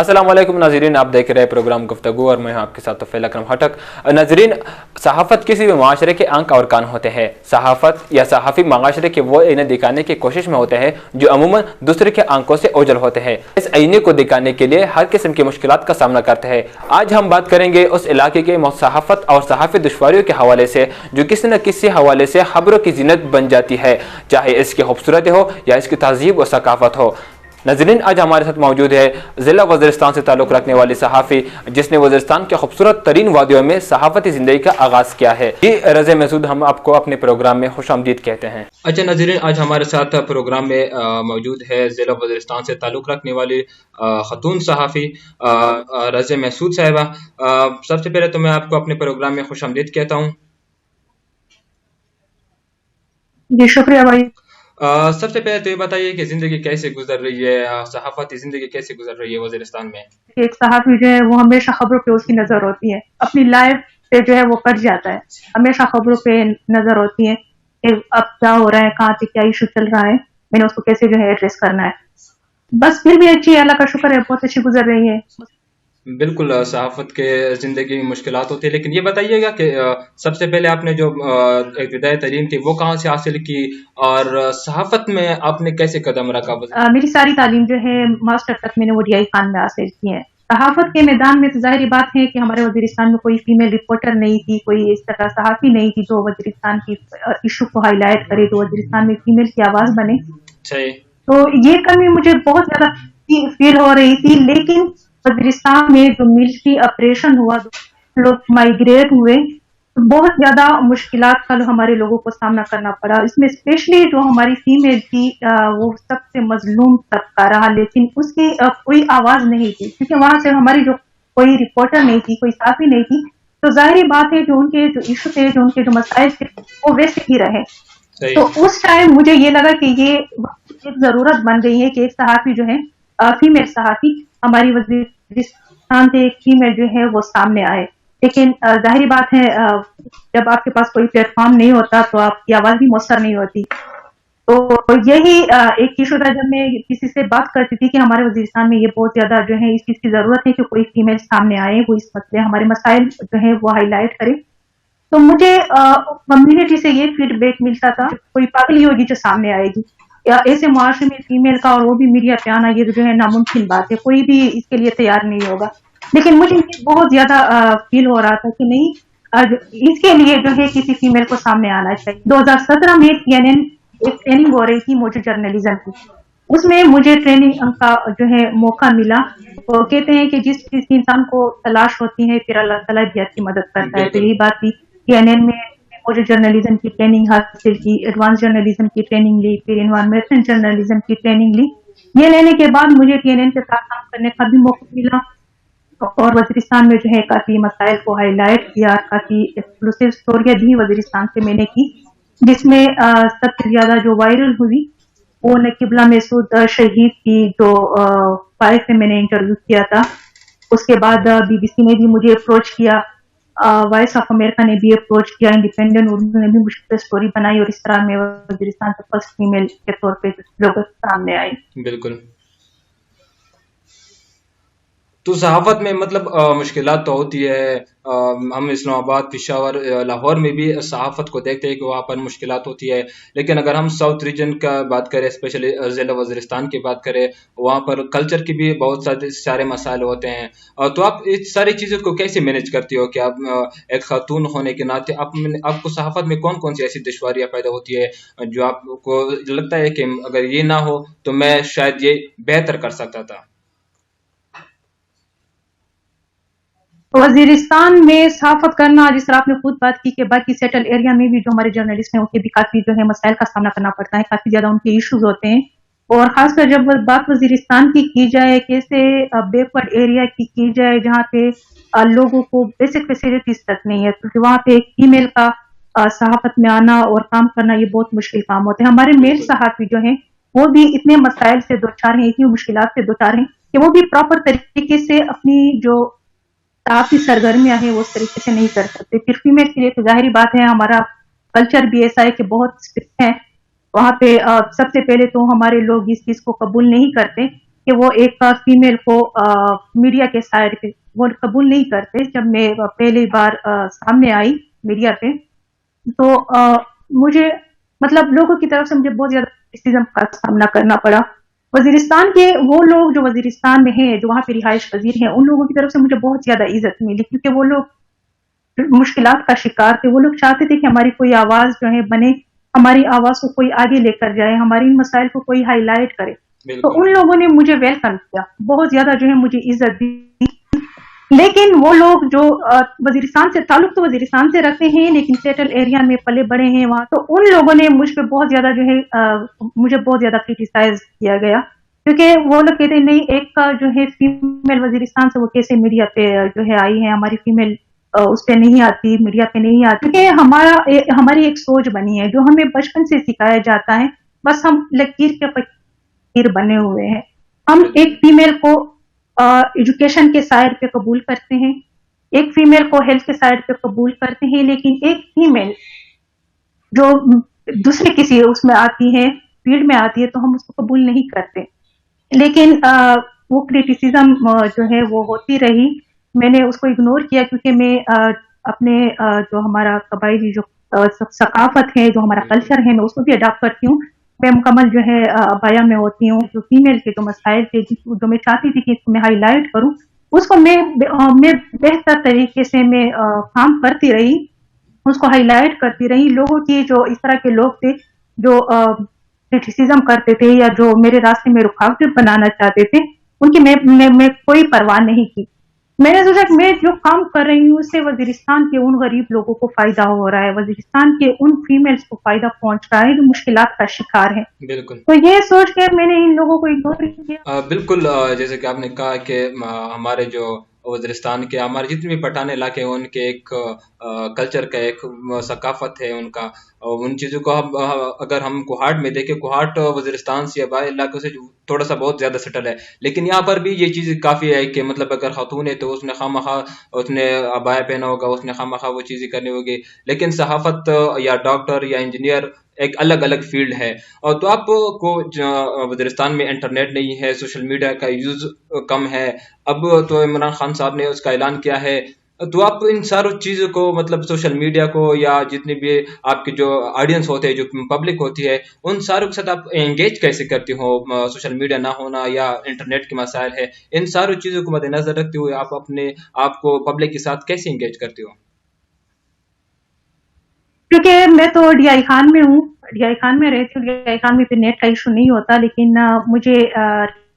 अस्सलाम वालेकुम नाज़रीन, आप देख रहे हैं प्रोग्राम गुफ्तगू और मैं आपके साथ तौफील अकरम हटक। नाज़रीन, सहाफ़त किसी भी माशरे के आंख और कान होते हैं। सहाफ़त या सहाफ़ी माशरे के वो आईने दिखाने की कोशिश में होते हैं जो अमूमन दूसरे के आंखों से ओझल होते हैं। इस आईने को दिखाने के लिए हर किस्म की मुश्किलात का सामना करते हैं। आज हम बात करेंगे उस इलाके के सहाफ़त और सहाफ़ी दुश्वारियों के हवाले से जो किसी न किसी हवाले से खबरों की जीनत बन जाती है, चाहे इसकी खूबसूरती हो या इसकी तहजीब और सकाफत हो। नाज़रीन, आज हमारे साथ मौजूद है ज़िला वज़ीरिस्तान से ताल्लुक़ रखने वाली सहाफ़ी जिसने वज़ीरिस्तान के खूबसूरत तरीन वादियों में सहाफ़ती ज़िंदगी का आगाज़ किया है। ये रज़े महसूद, हम आपको अपने प्रोग्राम में खुशामदीद कहते हैं। अच्छा नाज़रीन, आज हमारे साथ प्रोग्राम में मौजूद है ज़िला वज़ीरिस्तान से ताल्लुक़ रखने वाली ख़तून सहाफ़ी रज़े महसूद साहिबा। सबसे पहले तो मैं आपको अपने प्रोग्राम में खुशामदीद कहता हूँ। जी शुक्रिया भाई। सबसे पहले तो ये बताइए कि ज़िंदगी कैसे गुजर रही है, सहाफ़ती ज़िंदगी कैसे गुजर रही है वज़ीरिस्तान में? एक सहाफ़ी जो है वो हमेशा खबरों पे उसकी नजर होती है, अपनी लाइफ पे जो है वो कट जाता है, हमेशा खबरों पे नजर होती है कि अब क्या हो रहा है, कहाँ पे क्या इशू चल रहा है, मैंने उसको कैसे जो है एड्रेस करना है। बस फिर भी अच्छी है, अल्लाह का शुक्र है, बहुत अच्छी गुजर रही है। बिल्कुल, सहाफ़त के ज़िंदगी में मुश्किलात होती है, लेकिन ये बताइएगा कि सबसे पहले आपने जो इब्तिदाई तालीम थी वो कहाँ से हासिल की और सहाफ़त में आपने कैसे कदम रखा? मेरी सारी तालीम जो है मास्टर तक मैंने ODI खान में हासिल की है। सहाफत के मैदान में तो जाहिर बात है कि हमारे वज़ीरिस्तान में कोई फीमेल रिपोर्टर नहीं थी, कोई इस तरह सहाफ़ी नहीं थी जो वज़ीरिस्तान की इशू को हाईलाइट करे, तो वज़ीरिस्तान में फीमेल की आवाज़ बने। तो ये कमी मुझे बहुत ज़्यादा फील हो रही थी, लेकिन वज़ीरिस्तान में जो मिलिट्री ऑपरेशन हुआ, लोग माइग्रेट हुए, तो बहुत ज़्यादा मुश्किलात का हमारे लोगों को सामना करना पड़ा। इसमें स्पेशली जो हमारी फीमेल थी वो सबसे मजलूम तबका रहा, लेकिन उसकी कोई आवाज़ नहीं थी, क्योंकि वहाँ से हमारी जो कोई रिपोर्टर नहीं थी, कोई साफ़ी नहीं थी, तो जाहिर बात है जो उनके जो इशू थे, जो उनके जो मसाइल थे, वो वैसे ही रहे। तो उस टाइम मुझे ये लगा कि ये एक ज़रूरत बन गई है कि एक सहाफ़ी जो है, फीमेल सहाफ़ी हमारी वज़ीरिस्तान से एक फीमेल जो है वो सामने आए। लेकिन जाहिर बात है जब आपके पास कोई प्लेटफॉर्म नहीं होता तो आपकी आवाज़ भी मौसर नहीं होती। तो यही एक इशू था जब मैं किसी से बात करती थी कि हमारे वज़ीरिस्तान में ये बहुत ज़्यादा जो है इस चीज़ की ज़रूरत है कि कोई फीमेल सामने आए, वो इस मसले हमारे मसाइल जो है वो हाईलाइट करे। तो मुझे कम्युनिटी से ये फीडबैक मिलता था, कोई पागली होगी जो सामने आएगी, या ऐसे मुआशरे में फीमेल का और वो भी मीडिया पे आना, ये जो है नामुमकिन बात है, कोई भी इसके लिए तैयार नहीं होगा। लेकिन मुझे ये बहुत ज्यादा फील हो रहा था कि नहीं, इसके लिए जो है किसी फीमेल को सामने आना चाहिए। 2017 में CNN एक ट्रेनिंग हो रही थी मौजूद जर्नलिज्म की, उसमें मुझे ट्रेनिंग का जो है मौका मिला। वो कहते हैं कि जिस चीज की इंसान को तलाश होती है फिर अल्लाह ताला भी आपकी मदद करता है। तो यही बात थी, CNN में मुझे जर्नलिज्म की ट्रेनिंग हासिल की, एडवांस जर्नलिज्म की ट्रेनिंग ली, फिर एनवायरमेंटल जर्नलिज्म की ट्रेनिंग ली। ये लेने के बाद मुझे TNN के साथ काम करने का भी मौका मिला और वज़ीरिस्तान में जो है काफ़ी मसाइल को हाईलाइट किया, काफ़ी एक्सक्लूसिव स्टोरियाँ भी वज़ीरिस्तान से मैंने की, जिसमें सबसे ज़्यादा जो वायरल हुई वो नकीबुल्लाह महसूद शहीद की जो 5 में मैंने इंटरव्यू किया था। उसके बाद BBC ने भी मुझे अप्रोच किया, वॉइस ऑफ अमेरिका ने भी अप्रोच किया, इंडिपेंडेंट उर्दू ने भी मुझ पर स्टोरी बनाई और इस तरह मैं वज़ीरिस्तान से फर्स्ट फीमेल के तौर पे लोग सामने आई। बिल्कुल। तो सहाफ़त में मतलब मुश्किलात तो होती है। हम इस्लामाबाद, पेशावर, लाहौर में भी सहाफ़त को देखते हैं कि वहाँ पर मुश्किलात होती है, लेकिन अगर हम साउथ रीजन का बात करें, स्पेशली ज़िला वज़ीरिस्तान की बात करें, वहाँ पर कल्चर की भी बहुत सारे मसाइल होते हैं। तो आप इस सारी चीज़ों को कैसे मैनेज करती हो कि आप एक खातून होने के नाते आपको सहाफ़त में कौन कौन सी ऐसी दुश्वारियाँ पैदा होती है जो आपको लगता है कि अगर ये ना हो तो मैं शायद ये बेहतर कर सकता था? वज़ीरिस्तान में सहाफ़त करना, जिस तरह आपने खुद बात की कि बाकी सेटल एरिया में भी जो हमारे जर्नलिस्ट हैं उनके भी काफ़ी जो है मसाइल का सामना करना पड़ता है, काफ़ी ज़्यादा उनके इश्यूज होते हैं। और खासकर जब बात वज़ीरिस्तान की जाए, कैसे बैकवर्ड एरिया की जाए जहाँ पे लोगों को बेसिक फैसिलिटीज तक नहीं है, क्योंकि वहाँ पे एक फीमेल का सहाफ़त में आना और काम करना ये बहुत मुश्किल काम होता है। हमारे मेल सहाफ़ी जो है वो भी इतने मसाइल से दो चार हैं, इतनी मुश्किलात से दो चार हैं कि वो भी प्रॉपर तरीके से अपनी जो काफी सरगर्मियां हैं वो उस तरीके से नहीं कर सकते। फिर फीमेल के लिए तो जाहिर बात है, हमारा कल्चर भी ऐसा है कि बहुत स्ट्रिक्ट है वहाँ पे। सबसे पहले तो हमारे लोग इस चीज को कबूल नहीं करते کہ وہ ایک فیمیل کو میڈیا کے سائڈ پہ وہ قبول نہیں کرتے. جب میں پہلی بار سامنے آئی میڈیا پہ تو مجھے مطلب لوگوں کی طرف سے مجھے بہت زیادہ کرٹیسزم کا سامنا کرنا پڑا. وزیرستان کے وہ لوگ جو وزیرستان میں ہیں جو وہاں پہ رہائش پذیر ہیں ان لوگوں کی طرف سے مجھے بہت زیادہ عزت ملی کیونکہ وہ لوگ مشکلات کا شکار تھے. وہ لوگ چاہتے تھے کہ ہماری کوئی آواز جو ہے بنے, ہماری آواز کو کوئی آگے لے کر جائے, ہماری ان مسائل کو کوئی ہائی لائٹ کرے. تو ان لوگوں نے مجھے ویلکم کیا, بہت زیادہ جو ہے مجھے عزت دی. لیکن وہ لوگ جو وزیرستان سے تعلق تو وزیرستان سے رکھتے ہیں لیکن سیٹل ایریا میں پلے بڑے ہیں وہاں, تو ان لوگوں نے مجھ پہ بہت زیادہ جو ہے مجھے بہت زیادہ کرٹیسائز کیا گیا کیونکہ وہ لوگ کہتے ہیں نہیں ایک کا جو ہے فیمیل وزیرستان سے وہ کیسے میڈیا پہ جو ہے آئی ہے, ہماری فیمیل اس پہ نہیں آتی, میڈیا پہ نہیں آتی. کیونکہ ہماری ایک سوچ بنی ہے جو ہمیں بچپن سے سکھایا جاتا ہے, بس ہم لکیر کے فقیر بنے ہوئے ہیں. ہم ایک فیمیل کو ایجوکیشن کے سائڈ پہ قبول کرتے ہیں, ایک فیمیل کو ہیلتھ کے سائڈ پہ قبول کرتے ہیں, لیکن ایک فیمیل جو دوسرے کسی اس میں آتی ہے فیلڈ میں آتی ہے تو ہم اس کو قبول نہیں کرتے. لیکن وہ کرٹیسزم جو ہے وہ ہوتی رہی, میں نے اس کو اگنور کیا کیونکہ میں اپنے جو ہمارا قبائلی جو ثقافت ہے, جو ہمارا کلچر ہے, میں اس کو بھی اڈاپٹ کرتی ہوں. میں مکمل جو ہے ابایا میں ہوتی ہوں. جو فیمیل کے جو مسائل تھے جو میں چاہتی تھی کہ اس کو میں ہائی لائٹ کروں, اس کو میں بہتر طریقے سے میں کام کرتی رہی, اس کو ہائی لائٹ کرتی رہی. لوگوں کی جو اس طرح کے لوگ تھے جو کرٹیسزم کرتے تھے یا جو میرے راستے میں رکاوٹ بنانا چاہتے تھے, ان کی میں کوئی پرواہ نہیں کی. میں نے سوچا کہ میں جو کام کر رہی ہوں اس سے وزیرستان کے ان غریب لوگوں کو فائدہ ہو رہا ہے, وزیرستان کے ان فیمیلز کو فائدہ پہنچ رہا ہے جو مشکلات کا شکار ہیں. بالکل. تو یہ سوچ کے میں نے ان لوگوں کو اگنور کیا. بالکل, جیسے کہ آپ نے کہا کہ ہمارے جو وزیرستان کے ہمارے جتنے بھی پٹھان علاقے ہیں ان کے ایک کلچر کا ایک ثقافت ہے ان کا, ان چیزوں کو اگر ہم کوہاٹ میں دیکھیں, کوہاٹ وزیرستان سے آبائی علاقوں سے تھوڑا سا بہت زیادہ سٹل ہے, لیکن یہاں پر بھی یہ چیز کافی ہے کہ مطلب اگر خاتون ہے تو اس نے خواہ اس نے عبایا پہنا ہوگا, اس نے خواہ وہ چیزیں کرنی ہوگی. لیکن صحافت یا ڈاکٹر یا انجینئر ایک الگ الگ فیلڈ ہے. اور تو آپ کو وزیرستان میں انٹرنیٹ نہیں ہے, سوشل میڈیا کا یوز کم ہے. اب تو عمران خان صاحب نے اس کا اعلان کیا ہے, تو آپ ان ساروں چیزوں کو مطلب سوشل میڈیا کو یا جتنی بھی آپ کے جو آڈینس ہوتے ہیں, جو پبلک ہوتی ہے, ان ساروں کے ساتھ آپ انگیج کیسے کرتی ہو؟ سوشل میڈیا نہ ہونا یا انٹرنیٹ کے مسائل ہے, ان ساروں چیزوں کو مد نظر رکھتے ہوئے آپ اپنے آپ کو پبلک کے ساتھ کیسے انگیج کرتی ہو؟ کیونکہ میں تو ڈی آئی خان میں ہوں, ڈی آئی خان میں رہتی ہوں. ڈی آئی خان میں پھر نیٹ کا ایشو نہیں ہوتا, لیکن مجھے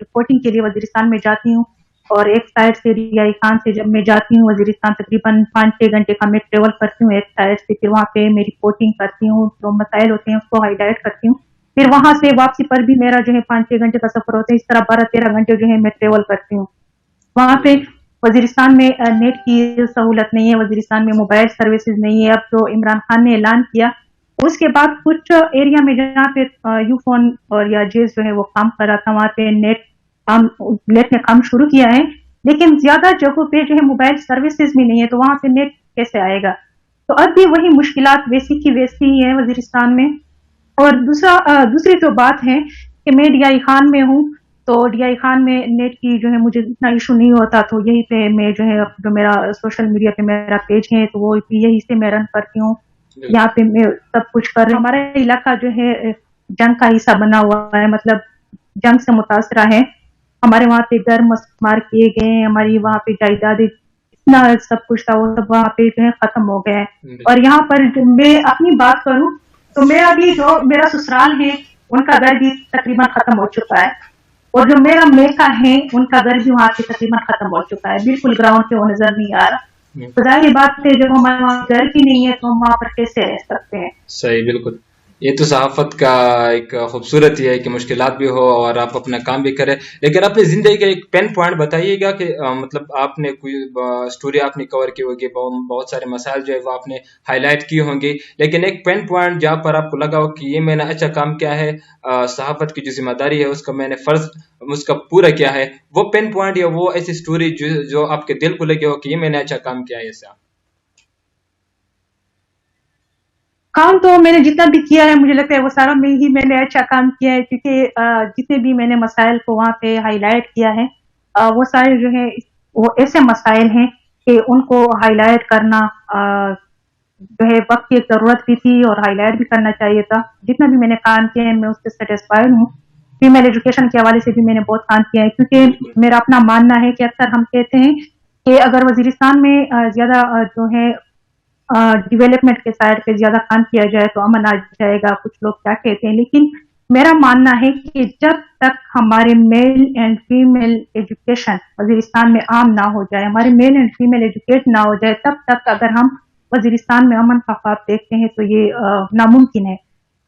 رپورٹنگ کے لیے وزیرستان میں جاتی ہوں, اور ایک سائڈ سے ڈی آئی خان سے جب میں جاتی ہوں وزیرستان تقریباً 5-6 گھنٹے کا میں ٹریول کرتی ہوں ایک سائڈ سے. پھر وہاں پہ میں رپورٹنگ کرتی ہوں, جو مسائل ہوتے ہیں اس کو ہائی لائٹ کرتی ہوں. پھر وہاں سے واپسی پر بھی میرا جو ہے 5-6 گھنٹے کا سفر ہوتا ہے. اس طرح 12-13 گھنٹے جو ہے میں ٹریول کرتی ہوں. وہاں پہ وزیرستان میں نیٹ کی سہولت نہیں ہے, وزیرستان میں موبائل سروسز نہیں ہے. اب جو عمران خان نے اعلان کیا اس کے بعد کچھ ایریا میں جہاں پہ یو فون اور یا جیز جو ہے وہ کام کر رہا تھا, وہاں پہ نیٹ نے کام شروع کیا ہے, لیکن زیادہ جگہوں پہ جو ہے موبائل سروسز بھی نہیں ہے, تو وہاں پہ نیٹ کیسے آئے گا؟ تو اب بھی وہی مشکلات ویسی کی ویسی ہی ہیں وزیرستان میں. اور دوسری جو بات ہے کہ میں ڈی آئی خان میں ہوں, تو ڈی آئی خان میں نیٹ کی جو ہے مجھے اتنا ایشو نہیں ہوتا, تو یہی پہ میں جو ہے جو میرا سوشل میڈیا پہ میرا پیج ہے تو وہ یہی سے میں رن کرتی ہوں. یہاں پہ میں سب کچھ کر رہی ہوں. ہمارا علاقہ جو ہے جنگ کا حصہ بنا ہوا ہے, مطلب جنگ سے متاثرہ ہے. ہمارے وہاں پہ گھر مسمار کیے گئے ہیں, ہماری وہاں پہ جائیداد اتنا سب کچھ تھا وہ سب وہاں پہ جو ہے ختم ہو گیا ہے. اور یہاں پر میں اپنی بات کروں تو میرا بھی جو میرا سسرال ہے ان کا گھر بھی تقریباً ختم ہو چکا ہے, اور جو میرا میکا ہے ان کا گھر بھی وہاں پہ تقریباً ختم ہو چکا ہے, بالکل گراؤنڈ پہ وہ نظر نہیں آ رہا. ظاہر بات ہے جب ہمارے وہاں گھر بھی نہیں ہے تو ہم وہاں پر کیسے رہ سکتے ہیں؟ صحیح, بالکل. یہ تو صحافت کا ایک خوبصورت ہی ہے کہ مشکلات بھی ہو اور آپ اپنا کام بھی کریں, لیکن اپنی زندگی کا ایک پین پوائنٹ بتائیے گا کہ مطلب آپ نے کوئی سٹوری آپ نے کور کی ہوگی, بہت سارے مسائل جو ہے وہ آپ نے ہائی لائٹ کی ہوں گی, لیکن ایک پین پوائنٹ جہاں پر آپ کو لگا ہو کہ یہ میں نے اچھا کام کیا ہے, صحافت کی جو ذمہ داری ہے اس کا میں نے فرض اس کا پورا کیا ہے, وہ پین پوائنٹ یا وہ ایسی سٹوری جو آپ کے دل کو لگے ہو کہ یہ میں نے اچھا کام کیا ہے ایسا؟ काम तो मैंने जितना भी किया है मुझे लगता है वो सारा में ही मैंने अच्छा काम किया है, क्योंकि जितने भी मैंने मसाइल को वहाँ पे हाईलाइट किया है, वो सारे जो है वो ऐसे मसाइल हैं कि उनको हाईलाइट करना जो है वक्त की एक जरूरत भी थी और हाईलाइट भी करना चाहिए था। जितना भी मैंने काम किया है मैं उससे सेटिस्फाइड हूँ। फीमेल एजुकेशन के हवाले से भी मैंने बहुत काम किया है, क्योंकि मेरा अपना मानना है कि अक्सर हम कहते हैं कि अगर वजीरिस्तान में ज्यादा जो है डेवलपमेंट के साइड पे ज्यादा काम किया जाए तो अमन आ जाएगा, कुछ लोग क्या कहते हैं, लेकिन मेरा मानना है कि जब तक हमारे male and female education Waziristan में आम ना हो जाए, हमारे मेल एंड फीमेल एजुकेट ना हो जाए, तब तक अगर हम वजीरिस्तान में अमन का ख्वाब देखते हैं तो ये नामुमकिन है।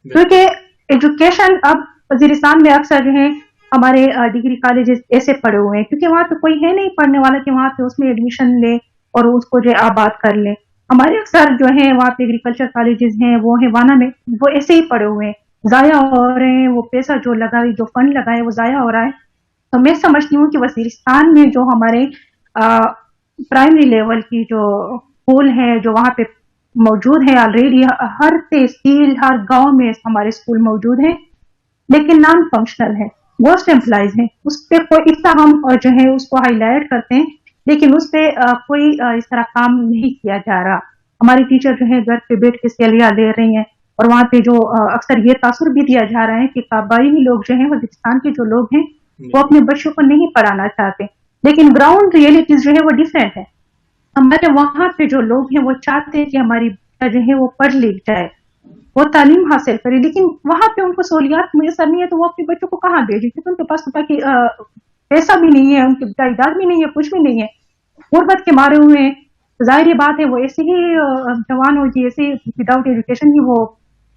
क्योंकि एजुकेशन अब वजीरिस्तान में अक्सर जो है हमारे डिग्री कॉलेजेस ऐसे पड़े हुए हैं, क्योंकि वहाँ पे कोई है नहीं पढ़ने वाला कि वहाँ पे उसमें एडमिशन ले और उसको जो है आबाद कर ले। हमारे अक्सर जो है वहाँ पे एग्रीकल्चर कॉलेजेस हैं, वो है वाना में, वो ऐसे ही पड़े हुए हैं, जाया हो रहे हैं, वो पैसा जो लगाए, जो फंड लगाए वो जाया हो रहा है। तो मैं समझती हूँ कि वजीरिस्तान में जो हमारे प्राइमरी लेवल की जो स्कूल है जो वहाँ पे मौजूद है ऑलरेडी, हर तहसील हर गांव में हमारे स्कूल मौजूद है, लेकिन नॉन फंक्शनल है, गोस्ट एम्प्लॉइज है, उस पर कोई इतना हम जो है उसको हाईलाइट करते हैं, लेकिन उस पर कोई इस तरह काम नहीं किया जा रहा। हमारी टीचर जो है घर पे बैठ के सैलरियां ले रही हैं, और वहाँ पे जो अक्सर ये तासुर भी दिया जा रहा है कि काबाइली लोग जो हैं, वजीरिस्तान के जो लोग हैं, वो अपने बच्चों को नहीं पढ़ाना चाहते, लेकिन ग्राउंड रियलिटीज जो है वो डिफरेंट है। हमारे वहाँ पे जो लोग हैं वो चाहते हैं कि हमारी बच्चा जो है वो पढ़ लिख जाए, वो तालीम हासिल करे, लेकिन वहाँ पे उनको सहूलियात मुयसर नहीं है, तो वो अपने बच्चों को कहाँ भेजे, क्योंकि उनके पास ताकि पैसा भी नहीं है, उनकी जायदाद भी नहीं है, कुछ भी नहीं है, गुर्बत के मारे हुए हैं। तो जाहिर बात है वो ऐसे ही जवान होगी, ऐसे विदाउट एजुकेशन ही वो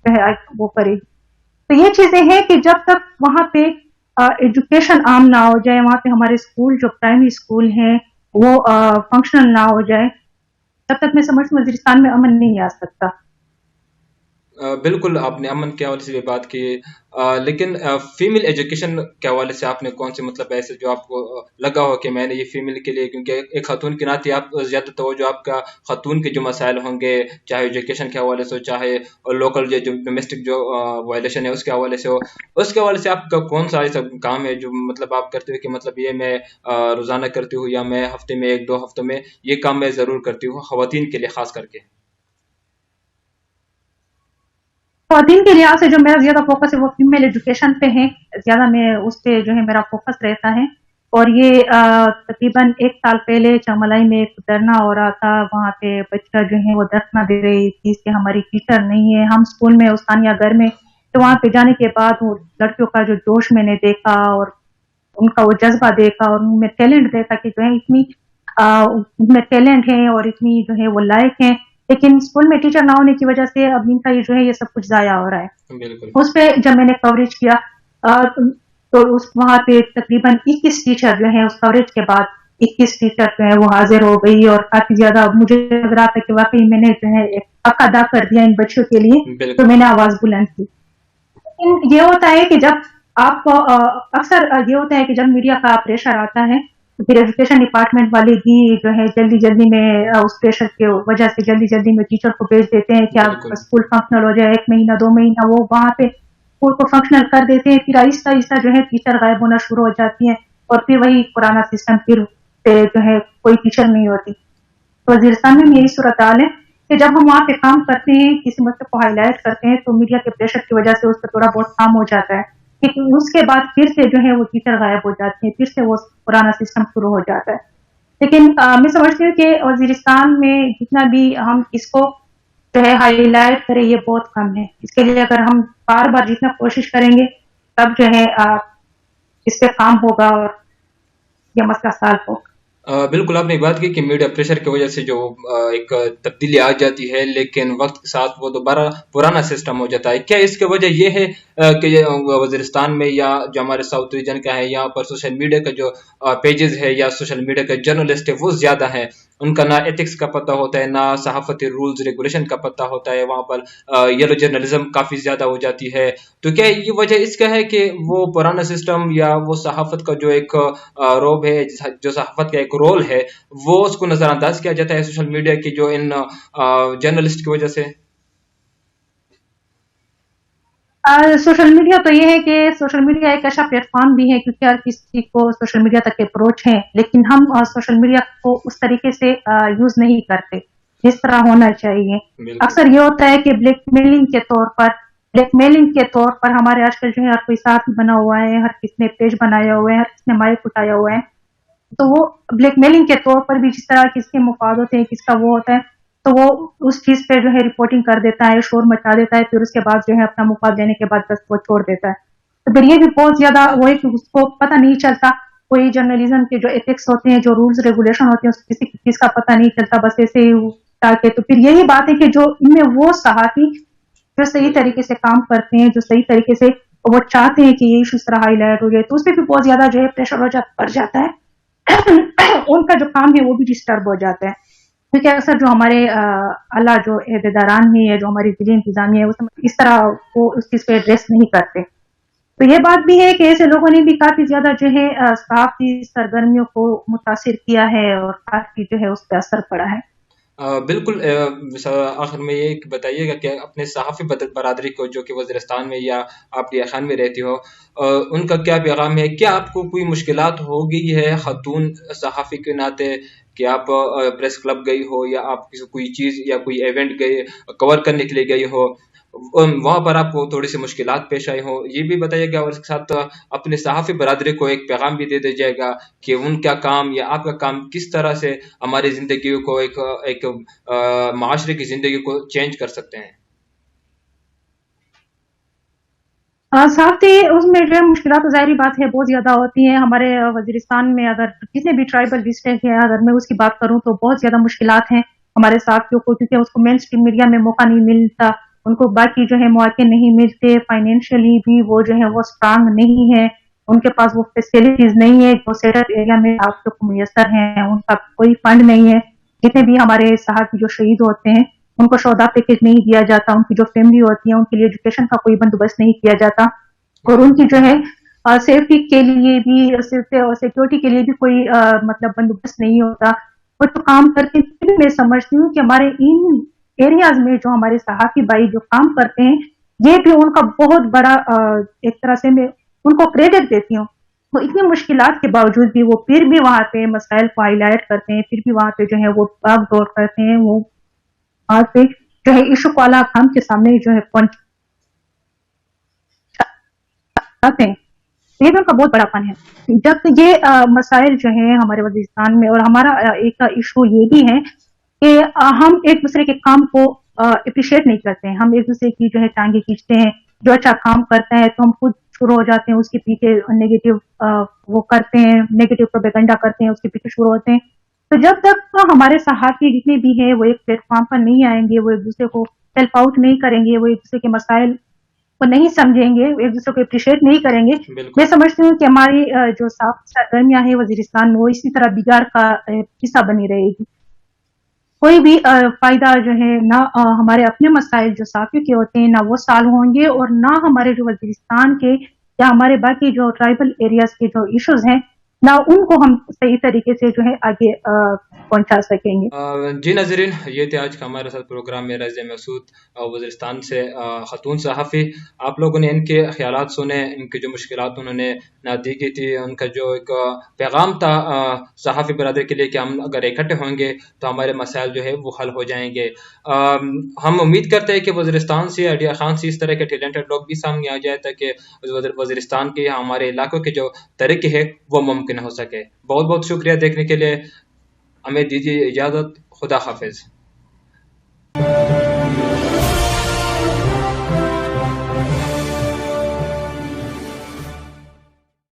जो है वो करे। तो ये चीजें हैं कि जब तक वहाँ पे एजुकेशन आम ना हो जाए, वहाँ पे हमारे स्कूल जो प्राइमरी स्कूल हैं वो फंक्शनल ना हो जाए, तब तक मैं समझती हूँ वजीरिस्तान में अमन नहीं आ सकता। बिल्कुल, आपने अमन के हवाले से भी बात की, लेकिन फीमेल एजुकेशन के हवाले से आपने कौन से मतलब ऐसे जो आपको लगा हो कि मैंने ये फीमेल के लिए, क्योंकि एक खातून के नाते आप ज़्यादा तवज्जो आपका खातून के जो मसाइल होंगे, चाहे एजुकेशन के हवाले से हो, चाहे लोकल जो डोमेस्टिक जो वायलेशन है उसके हवाले से हो, उसके हवाले से आपका कौन सा ऐसा काम है जो मतलब आप करते हो कि मतलब ये मैं रोज़ाना करती हूँ, या मैं हफ्ते में 1-2 हफ्तों में ये काम मैं ज़रूर करती हूँ ख़वातीन के लिए ख़ास करके? खवातीन के लिहाज से जो मेरा ज्यादा फोकस है वो फीमेल एजुकेशन पे है, ज्यादा मैं उस पे जो है मेरा फोकस रहता है। और ये तकरीबन 1 साल पहले चमलाई में एक धरना हो रहा था, वहाँ पे बच्चा जो है वो धरना दे रही थी कि हमारी टीचर नहीं है, हम स्कूल में उस्तानिया घर में। तो वहाँ पे जाने के बाद वो लड़कियों का जो जोश मैंने देखा और उनका वो जज्बा देखा और उनमें टैलेंट देखा कि जो है इतनी उनमें टैलेंट है और इतनी जो है वो लायक है, लेकिन स्कूल में टीचर ना होने की वजह से अब इनका ये जो है ये सब कुछ जाया हो रहा है। बिल्कुल। उस पे जब मैंने कवरेज किया तो उस वहाँ पे तकरीबन 21 टीचर जो है उस कवरेज के बाद 21 टीचर जो है वो हाजिर हो गई, और काफी ज्यादा मुझे लग रहा था कि वाकई मैंने जो है एक हक अदा कर दिया इन बच्चों के लिए, तो मैंने आवाज बुलंद की। लेकिन ये होता है कि जब आपको अक्सर ये होता है कि जब मीडिया का प्रेशर आता है तो फिर एजुकेशन डिपार्टमेंट वाले भी जो है जल्दी जल्दी में उस प्रेशर की वजह से जल्दी जल्दी में टीचर को भेज देते हैं कि आप स्कूल फंक्शनल हो जाए, 1 महीना 2 महीना वो वहाँ पे स्कूल को फंक्शनल कर देते हैं, फिर आहिस्ता आहिस्ता जो है टीचर गायब होना शुरू हो जाती है और फिर वही पुराना सिस्टम फिर पे जो है कोई टीचर नहीं होती। तो वजीरिस्तान में यही सूरत हाल है कि जब हम वहाँ पे काम करते हैं, किसी मसले को हाईलाइट करते हैं, तो मीडिया के प्रेशर की वजह से उस पर थोड़ा बहुत काम हो जाता है, लेकिन उसके बाद फिर से जो है वो टीचर गायब हो जाते हैं, फिर से वो पुराना सिस्टम शुरू हो जाता है। लेकिन मैं समझती हूँ कि वजीरिस्तान में जितना भी हम इसको जो है हाईलाइट करें ये बहुत कम है। इसके लिए अगर हम बार बार जितना कोशिश करेंगे तब जो है इस पे काम होगा और ये मसला सॉल्व होगा। बिल्कुल, आपने बात की कि मीडिया प्रेशर की वजह से जो एक तब्दीली आ जाती है, लेकिन वक्त के साथ वो दोबारा पुराना सिस्टम हो जाता है। क्या इसकी वजह ये है कि वजीरिस्तान में या जो हमारे साउथ रीजन का है, यहाँ पर सोशल मीडिया का जो पेजेस है या सोशल मीडिया का जर्नलिस्ट है वो ज़्यादा है, उनका ना एथिक्स का पता होता है, ना सहाफ़ती रूल्स रेगुलेशन का पता होता है, वहाँ पर येलो जर्नलिज्म काफ़ी ज़्यादा हो जाती है। तो क्या ये वजह इसका है कि वो पुराना सिस्टम या वो सहाफ़त का जो एक रोब है, जो सहाफ़त का एक रोल है, वो उसको नज़रअंदाज किया जाता है सोशल मीडिया की जो इन जर्नलिस्ट की वजह से? सोशल मीडिया तो ये है कि सोशल मीडिया एक ऐसा प्लेटफॉर्म भी है क्योंकि हर किसी को सोशल मीडिया तक अप्रोच है, लेकिन हम सोशल मीडिया को उस तरीके से यूज नहीं करते जिस तरह होना चाहिए। बिल्कुल। अक्सर ये होता है कि ब्लैकमेलिंग के तौर पर हमारे आजकल जो है हर कोई साथी बना हुआ है, हर किसी ने पेज बनाया हुआ है, हर किसी ने माइक उठाया हुआ है, तो वो ब्लैकमेलिंग के तौर पर भी जिस तरह किसके मुफाद होते हैं, किसका वो होता है, तो वो उस चीज पे जो है रिपोर्टिंग कर देता है, शोर मचा देता है, फिर उसके बाद जो है अपना मुफाद लेने के बाद बस वो छोड़ देता है। तो फिर ये भी बहुत ज्यादा वो है कि उसको पता नहीं चलता, कोई जर्नलिज्म के जो एथिक्स होते हैं, जो रूल्स रेगुलेशन होते हैं, किसी चीज का पता नहीं चलता, बस ऐसे ही ताकि। तो फिर यही बात है कि जो इनमें वो सहाफी जो सही तरीके से काम करते हैं, जो सही तरीके से वो चाहते हैं कि ये इशू इस तरह हाईलाइट हो जाए, तो उस पर भी बहुत ज्यादा जो है प्रेशर पड़ जाता है। उनका जो काम है वो भी डिस्टर्ब हो जाता है, क्योंकि अक्सर जो हमारे अल्लाह जो अहदेदारान है या जो हमारी जिले इंतजामिया है वो इस तरह वो उस चीज पे एड्रेस नहीं करते। तो ये बात भी है कि ऐसे लोगों ने भी काफी ज्यादा जो है सहाफी सरगर्मियों को मुतासिर किया है और काफी जो है उस पर असर पड़ा है। बिल्कुल। आखिर में ये बताइएगा कि अपने सहाफ़ी बरादरी को जो कि वज़ीरिस्तान में या आप लिया खान में रहती हो, उनका क्या पैगाम है? क्या आपको कोई मुश्किलात हो गई है ख़ातून सहाफ़ी के नाते कि आप प्रेस क्लब गई हो या आप कोई चीज़ या कोई इवेंट गए कवर करने के लिए गई हो, वहाँ पर आपको थोड़ी सी मुश्किलात पेश आई हो, ये भी बताइएगा। और इसके साथ अपने सहाफ़ी बरादरी को एक पैगाम भी दे दीजिएगा कि उनका काम या आपका काम किस तरह से हमारी ज़िंदगी को एक माशरे की ज़िंदगी को चेंज कर सकते हैं। साथ ही उसमें जो है मुश्किलात तो ज़ाहिर बात है बहुत ज़्यादा होती हैं। हमारे वज़ीरिस्तान में अगर जितने भी ट्राइबल डिस्ट्रिक्ट है, अगर मैं उसकी बात करूँ तो बहुत ज़्यादा मुश्किलात हैं हमारे साथियों को, क्योंकि उसको मेन स्ट्रीम मीडिया में मौका नहीं मिलता, उनको बाकी जो है मौके नहीं मिलते, फाइनेंशियली भी वो जो है वो स्ट्रांग नहीं है, उनके पास वो फैसिलिटीज नहीं है जो सेटल एरिया में साथियों को मुयसर हैं, उनका कोई फंड नहीं है। जितने भी हमारे साथी जो शहीद होते हैं उनको शोदा पैकेज नहीं दिया जाता, उनकी जो फैमिली होती है उनके लिए एजुकेशन का कोई बंदोबस्त नहीं किया जाता, और उनकी जो है सेफ्टी के लिए भी सिक्योरिटी के लिए भी कोई मतलब बंदोबस्त नहीं होता। वो तो काम करते हैं, मैं समझती हूँ कि हमारे इन एरियाज में जो हमारे सहाफी भाई जो काम करते हैं, ये भी उनका बहुत बड़ा एक तरह से मैं उनको क्रेडिट देती हूँ। तो इतनी मुश्किलात के बावजूद भी वो फिर भी वहाँ पे मसाइल को हाईलाइट करते हैं, फिर भी वहाँ पे जो है वो भाग दौड़ करते हैं, वो वहाँ पे जो है इशू को आला खाम के सामने जो है पहुंचाते हैं। ये भी उनका बहुत बड़ा फन है। जब ये मसाइल जो है हमारे वजीरिस्तान में, और हमारा एक इशू ये भी है कि हम एक दूसरे के काम को अप्रिशिएट नहीं करते हैं, हम एक दूसरे की जो है टांगे खींचते हैं। जो अच्छा काम करता है तो हम खुद शुरू हो जाते हैं उसके पीछे नेगेटिव वो करते हैं, नेगेटिव प्रोपेगेंडा करते हैं, उसके पीछे शुरू होते हैं। तो जब तक हमारे सहाफ़ी जितने भी हैं वो एक प्लेटफॉर्म पर नहीं आएंगे, वो एक दूसरे को हेल्प आउट नहीं करेंगे, वो एक दूसरे के मसाइल को नहीं समझेंगे, एक दूसरे को अप्रिशिएट नहीं करेंगे, मैं समझती हूँ कि हमारी जो साफ सरगर्मियां है वजीरिस्तान में वो इसी तरह बिगाड़ का हिस्सा बनी रहेगी। कोई भी फायदा जो है ना हमारे अपने मसाइल जो साफियों के होते हैं ना वो सॉल्व होंगे, और ना हमारे जो वजीरिस्तान के या हमारे बाकी जो ट्राइबल एरियाज के जो इश्यूज हैं ना उनको हम सही तरीके से जो है आगे पहुंचा सकेंगे। जी नाज़रीन, ये थे आज का हमारे साथ प्रोग्राम में रज़ मसूद वज़ीरिस्तान से ख़ातून सहाफ़ी। आप लोगों ने इनके ख़यालात सुने, इनकी जो मुश्किलात उन्होंने दी की थी, उनका जो एक पैगाम था सहाफ़ी बरादरी के लिए कि हम अगर इकट्ठे होंगे तो हमारे मसाइल जो है वो हल हो जाएंगे। हम उम्मीद करते हैं कि वज़ीरिस्तान से अलिया खान से इस तरह के टैलेंटेड लोग भी सामने आ जाए ताकि वज़ीरिस्तान के हमारे इलाकों के जो तरीके हैं वो मुमकिन हो सके। बहुत बहुत शुक्रिया देखने के लिए, हमें दीजिए इजाज़त, खुदा हाफिज़।